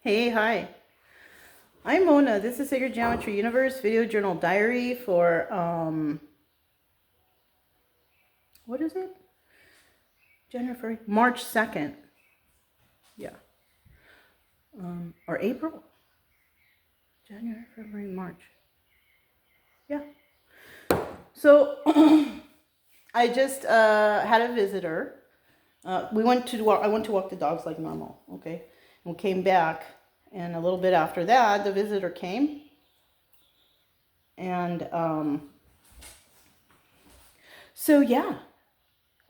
Hey, hi. I'm Mona. This is Sacred Geometry Universe Video Journal Diary for, what is it? January, March 2nd. Yeah. Or April? January, February, March. Yeah. So, I just had a visitor. I went to walk the dogs like normal, okay? And we came back, and a little bit after that, the visitor came. And, so yeah,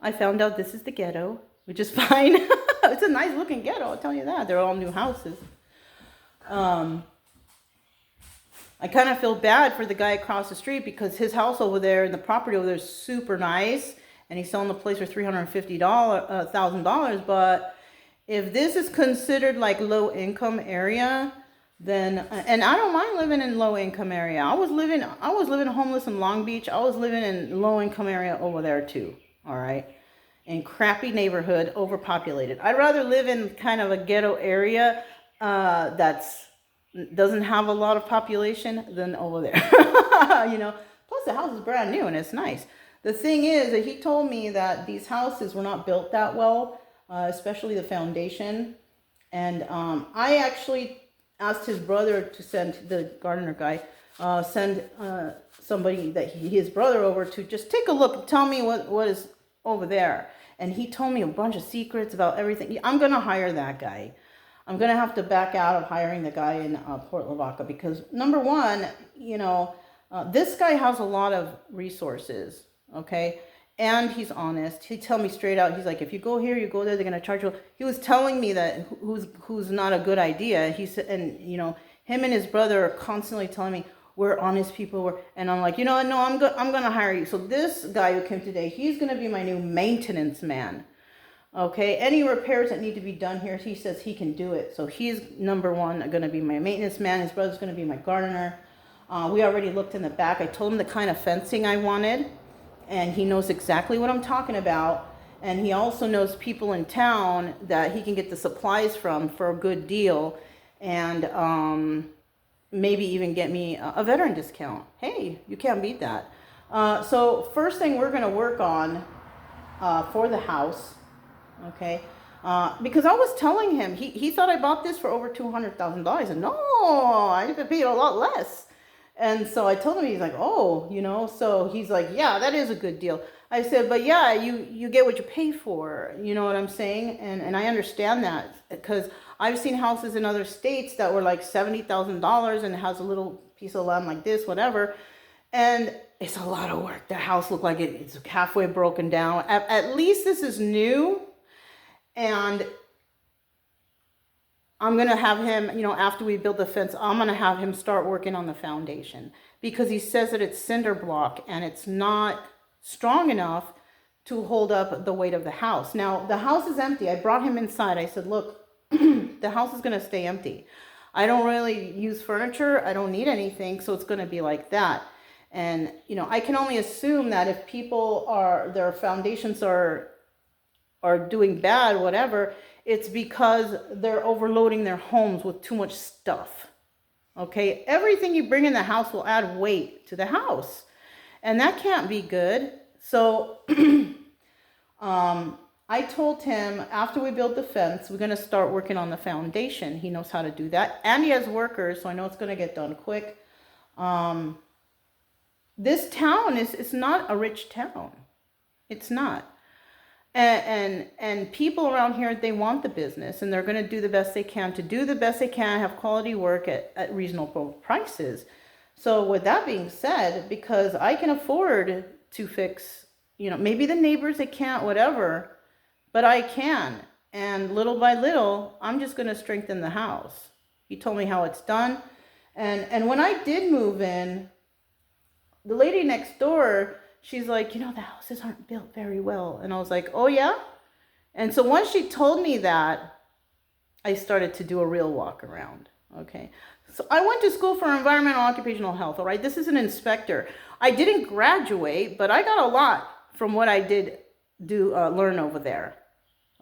I found out this is the ghetto, which is fine. It's a nice looking ghetto, I'll tell you that. They're all new houses. I kind of feel bad for the guy across the street because his house over there and the property over there is super nice, and he's selling the place for $350,000. But if this is considered like low income area, then, and I don't mind living in low income area. I was living homeless in Long Beach. I was living in low income area over there too. All right. In crappy neighborhood, overpopulated. I'd rather live in kind of a ghetto area that's doesn't have a lot of population than over there. Plus the house is brand new and it's nice. The thing is that he told me that these houses were not built that well, especially the foundation. And I actually asked his brother to send, the gardener guy, send somebody that his brother over to just take a look and tell me what is over there. And he told me a bunch of secrets about everything. I'm going to hire that guy. I'm going to have to back out of hiring the guy in Port Lavaca because, number one, this guy has a lot of resources, okay? And he's honest. He tell me straight out, he's like, if you go here, you go there, they're going to charge you. He was telling me that who's not a good idea. He said, and, him and his brother are constantly telling me, we're honest people. And I'm like, no, I'm going to hire you. So this guy who came today, he's going to be my new maintenance man. Okay, any repairs that need to be done here, he says he can do it. So he's number one, going to be my maintenance man. His brother's going to be my gardener. We already looked in the back. I told him the kind of fencing I wanted, and he knows exactly what I'm talking about. And he also knows people in town that he can get the supplies from for a good deal, and maybe even get me a veteran discount. Hey, you can't beat that. So first thing we're going to work on for the house. Okay, because I was telling him, he thought I bought this for over $200,000, and no, I paid a lot less. And so I told him, he's like, oh, so he's like, yeah, that is a good deal. I said, but yeah, you get what you pay for, you know what I'm saying? And I understand that because I've seen houses in other states that were like $70,000 and it has a little piece of land like this, whatever. And it's a lot of work. The house looked like it's halfway broken down. At least this is new. And I'm going to have him, after we build the fence, I'm going to have him start working on the foundation because he says that it's cinder block and it's not strong enough to hold up the weight of the house. Now, the house is empty. I brought him inside. I said, look, the house is going to stay empty. I don't really use furniture. I don't need anything. So it's going to be like that. And, I can only assume that if people their foundations are doing bad, whatever, it's because they're overloading their homes with too much stuff. Okay, everything you bring in the house will add weight to the house, and that can't be good. So I told him after we build the fence, we're going to start working on the foundation. He knows how to do that, and he has workers, so I know it's going to get done quick. This town is not a rich town. It's not. And people around here, they want the business, and they're going to do the best they can have quality work at reasonable prices. So with that being said, because I can afford to fix, maybe the neighbors, they can't, whatever, but I can. And little by little, I'm just going to strengthen the house. He told me how it's done. And when I did move in, the lady next door, she's like, the houses aren't built very well. And I was like, oh, yeah? And so once she told me that, I started to do a real walk around. Okay. So I went to school for environmental occupational health. All right. This is an inspector. I didn't graduate, but I got a lot from what I did learn over there.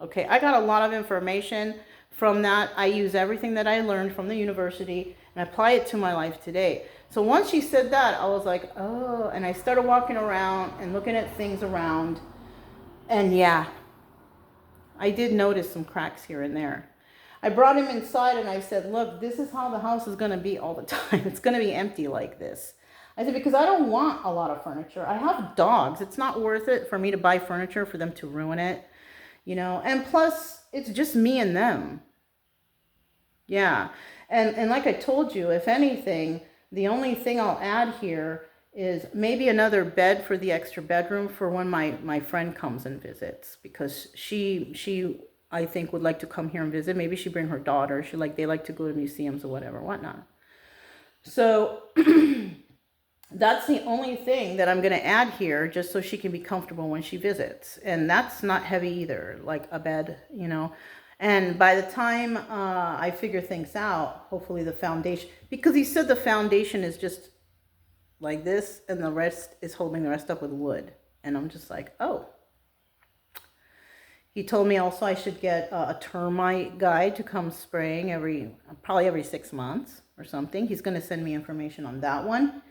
Okay. I got a lot of information from that, I use everything that I learned from the university and apply it to my life today. So once she said that, I was like, oh, and I started walking around and looking at things around. And yeah, I did notice some cracks here and there. I brought him inside and I said, look, this is how the house is going to be all the time. It's going to be empty like this. I said, because I don't want a lot of furniture. I have dogs. It's not worth it for me to buy furniture for them to ruin it, you know. And plus, it's just me and them. Yeah. And like I told you, if anything, the only thing I'll add here is maybe another bed for the extra bedroom for when my friend comes and visits, because she I think would like to come here and visit. Maybe she bring her daughter. They like to go to museums or whatever, whatnot. So that's the only thing that I'm going to add here, just so she can be comfortable when she visits. And that's not heavy either, like a bed, you know. And by the time I figure things out, hopefully the foundation, because he said the foundation is just like this and the rest is holding the rest up with wood. And I'm just like, oh. He told me also I should get a termite guy to come spraying probably every 6 months or something. He's going to send me information on that one.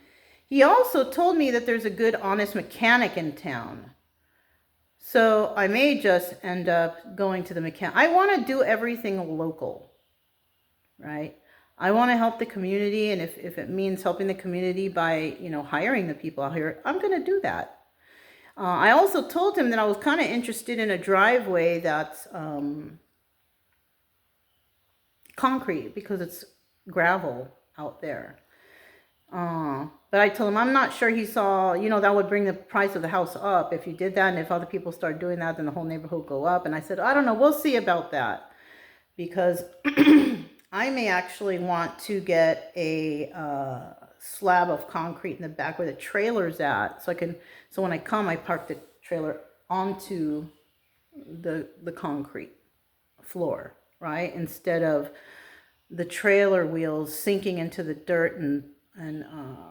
He also told me that there's a good, honest mechanic in town. So I may just end up going to the mechanic. I want to do everything local, right? I want to help the community. And if it means helping the community by, you know, hiring the people out here, I'm going to do that. I also told him that I was kind of interested in a driveway that's concrete, because it's gravel out there. But I told him I'm not sure he saw, you know, that would bring the price of the house up if you did that. And if other people start doing that, then the whole neighborhood would go up. And I said, I don't know. We'll see about that. Because I may actually want to get a slab of concrete in the back where the trailer's at. So when I come, I park the trailer onto the concrete floor, right? Instead of the trailer wheels sinking into the dirt and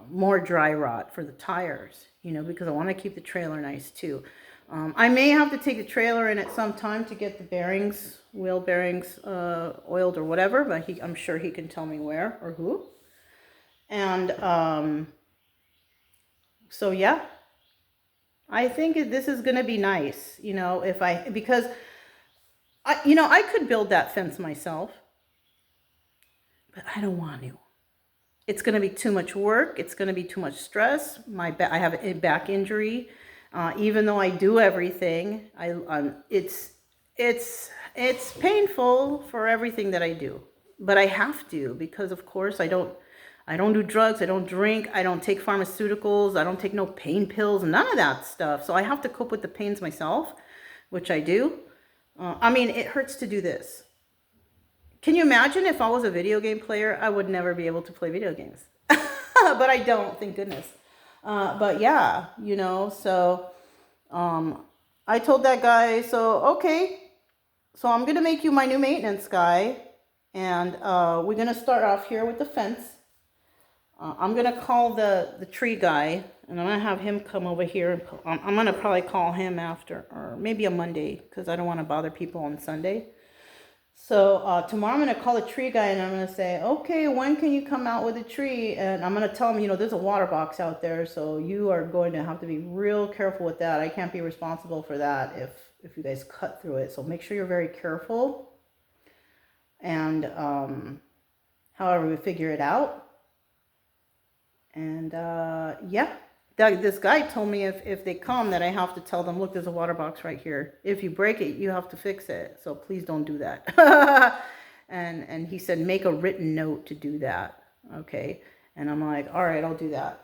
more dry rot for the tires, you know, because I want to keep the trailer nice too. I may have to take the trailer in at some time to get the bearings, wheel bearings, oiled or whatever, but I'm sure he can tell me where or who. And so yeah, I think this is going to be nice, you know, because I could build that fence myself, but I don't want to. It's going to be too much work. It's going to be too much stress. I have a back injury. Even though I do everything, it's painful for everything that I do. But I have to, because of course I don't do drugs. I don't drink. I don't take pharmaceuticals. I don't take no pain pills. None of that stuff. So I have to cope with the pains myself, which I do. I mean, it hurts to do this. Can you imagine if I was a video game player? I would never be able to play video games. But I don't, thank goodness. But yeah, you know, so I told that guy, so okay, so I'm going to make you my new maintenance guy. And we're going to start off here with the fence. I'm going to call the tree guy, and I'm going to have him come over here. I'm going to probably call him after, or maybe a Monday, because I don't want to bother people on Sunday. So tomorrow I'm going to call the tree guy, and I'm going to say, okay, when can you come out with a tree? And I'm going to tell him, you know, there's a water box out there, so you are going to have to be real careful with that. I can't be responsible for that if you guys cut through it. So make sure you're very careful. And however we figure it out. And yeah, this guy told me if they come that I have to tell them, look, there's a water box right here. If you break it, you have to fix it. So please don't do that. and he said, make a written note to do that. Okay. And I'm like, all right, I'll do that.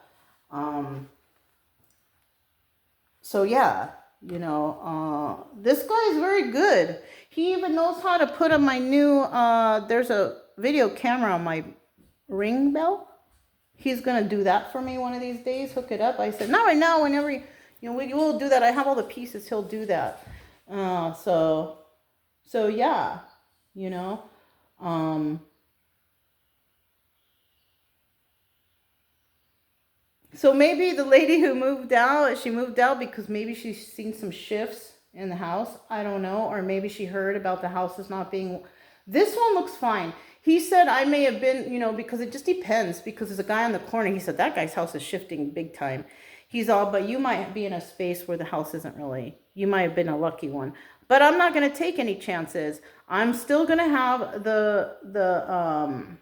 So yeah, you know, this guy is very good. He even knows how to put on my new, there's a video camera on my ring bell. He's going to do that for me one of these days, hook it up. I said, not right now, whenever, you know, we will do that. I have all the pieces. He'll do that. So yeah, you know, so maybe the lady who moved out, she moved out because maybe she's seen some shifts in the house. I don't know. Or maybe she heard about the houses not being This one looks fine. He said I may have been, you know, because it just depends. Because there's a guy on the corner. He said that guy's house is shifting big time. He's all, but you might be in a space where the house isn't really. You might have been a lucky one. But I'm not going to take any chances. I'm still going to have the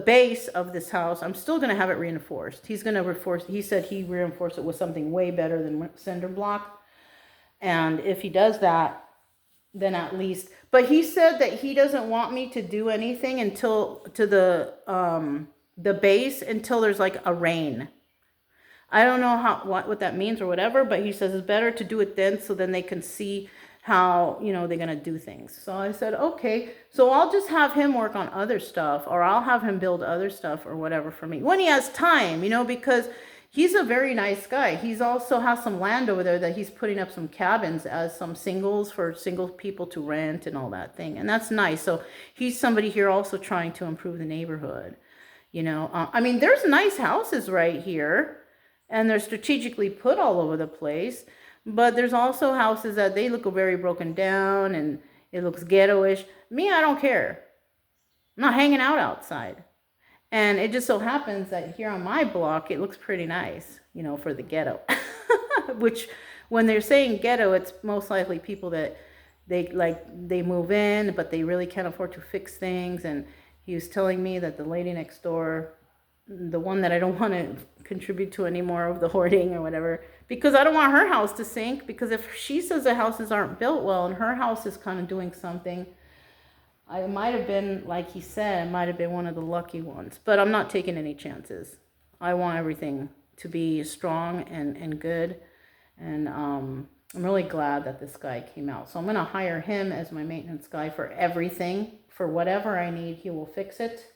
base of this house. I'm still going to have it reinforced. He's going to reinforce. He said he reinforced it with something way better than cinder block. And if he does that, then at least, but he said that he doesn't want me to do anything until to the base until there's like a rain. I don't know what that means or whatever, but he says it's better to do it then, so then they can see how, you know, they're going to do things. So I said, okay, so I'll just have him work on other stuff, or I'll have him build other stuff or whatever for me when he has time, you know, because he's a very nice guy. He's also has some land over there that he's putting up some cabins as some singles for single people to rent and all that thing. And that's nice. So he's somebody here also trying to improve the neighborhood. You know, I mean, there's nice houses right here and they're strategically put all over the place. But there's also houses that they look very broken down and it looks ghetto-ish. Me, I don't care. I'm not hanging out outside. And it just so happens that here on my block, it looks pretty nice, you know, for the ghetto. Which, when they're saying ghetto, it's most likely people that they move in, but they really can't afford to fix things. And he was telling me that the lady next door, the one that I don't want to contribute to anymore of the hoarding or whatever, because I don't want her house to sink, because if she says the houses aren't built well and her house is kind of doing something, I might have been, like he said, I might have been one of the lucky ones. But I'm not taking any chances. I want everything to be strong and good. And I'm really glad that this guy came out. So I'm going to hire him as my maintenance guy for everything. For whatever I need, he will fix it.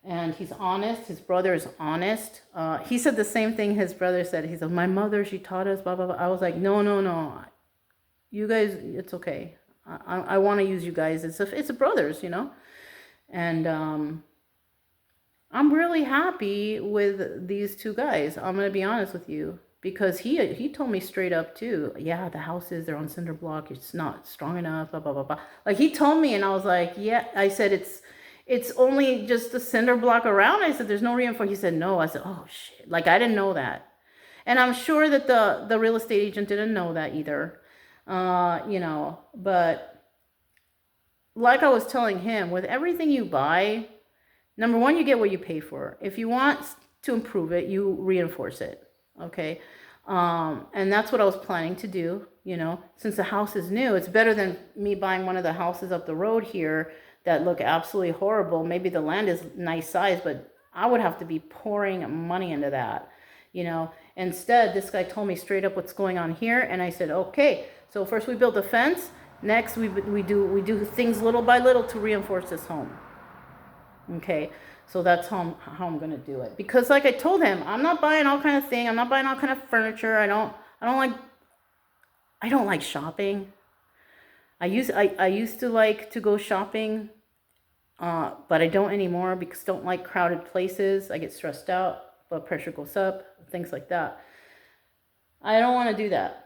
And he's honest. His brother is honest. He said the same thing his brother said. He said, my mother, she taught us, blah, blah, blah. I was like, no. You guys, it's okay. I want to use you guys. It's a brothers, you know. And I'm really happy with these two guys. I'm going to be honest with you. Because he told me straight up too, yeah, the houses, they're on cinder block. It's not strong enough, blah, blah, blah, blah. Like he told me and I was like, yeah. I said, it's only just the cinder block around. I said, there's no reinforcement. He said, no. I said, oh, shit. Like, I didn't know that. And I'm sure that the real estate agent didn't know that either. You know, but like I was telling him, with everything you buy, number one, you get what you pay for. If you want to improve it, you reinforce it. Okay. And that's what I was planning to do. You know, since the house is new, it's better than me buying one of the houses up the road here that look absolutely horrible. Maybe the land is nice size, but I would have to be pouring money into that, you know. Instead, this guy told me straight up what's going on here, and I said, okay. So first we build a fence. Next we do things little by little to reinforce this home. Okay, so that's how I'm gonna do it. Because like I told him, I'm not buying all kind of thing. I'm not buying all kind of furniture. I don't like shopping. I used to like to go shopping. But I don't anymore because I don't like crowded places. I get stressed out, blood pressure goes up, things like that. I don't want to do that.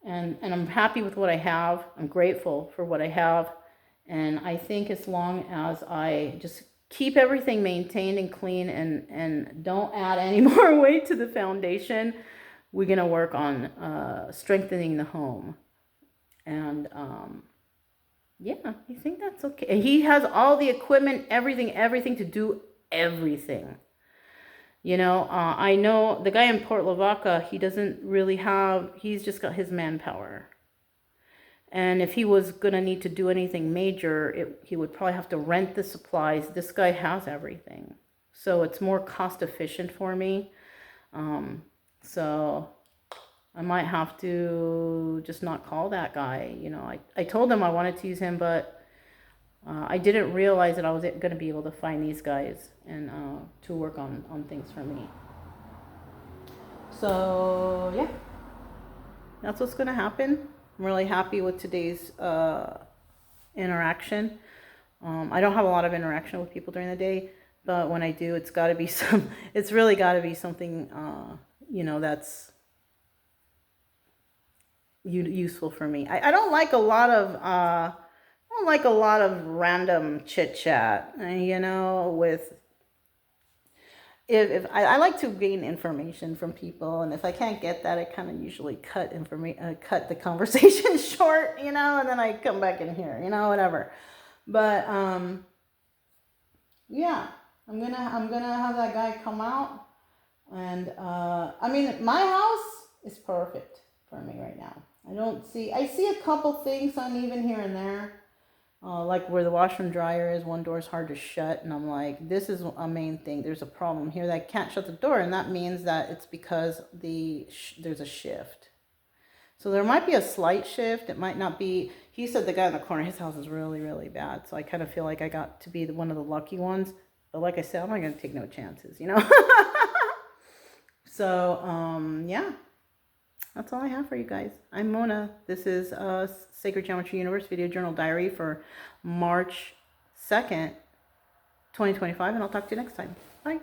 And I'm happy with what I have. I'm grateful for what I have. And I think as long as I just keep everything maintained and clean and don't add any more weight to the foundation, we're going to work on strengthening the home. And yeah, I think that's okay. And he has all the equipment, everything to do everything. You know, I know the guy in Port Lavaca, he doesn't really have, he's just got his manpower. And if he was going to need to do anything major, he would probably have to rent the supplies. This guy has everything. So it's more cost efficient for me. So I might have to just not call that guy. You know, I told him I wanted to use him, but I didn't realize that I was going to be able to find these guys and to work on things for me. So, yeah, that's what's going to happen. I'm really happy with today's interaction. I don't have a lot of interaction with people during the day, but when I do, it's really got to be something, you know, that's useful for me. I don't like a lot of random chit chat, you know, with if I like to gain information from people, and if I can't get that, I kind of usually cut the conversation short, you know, and then I come back in here, you know, whatever. But yeah, I'm gonna have that guy come out, and I mean, my house is perfect for me right now. I see a couple things uneven here and there. Like where the washer and dryer is, one door is hard to shut, and I'm like, this is a main thing. There's a problem here that I can't shut the door, and that means that it's because there's a shift. So there might be a slight shift. It might not be. He said the guy in the corner, his house is really, really bad. So I kind of feel like I got to be one of the lucky ones. But like I said, I'm not going to take no chances, you know? So, yeah. That's all I have for you guys. I'm Mona. This is Sacred Geometry Universe Video Journal Diary for March 2nd, 2025. And I'll talk to you next time. Bye.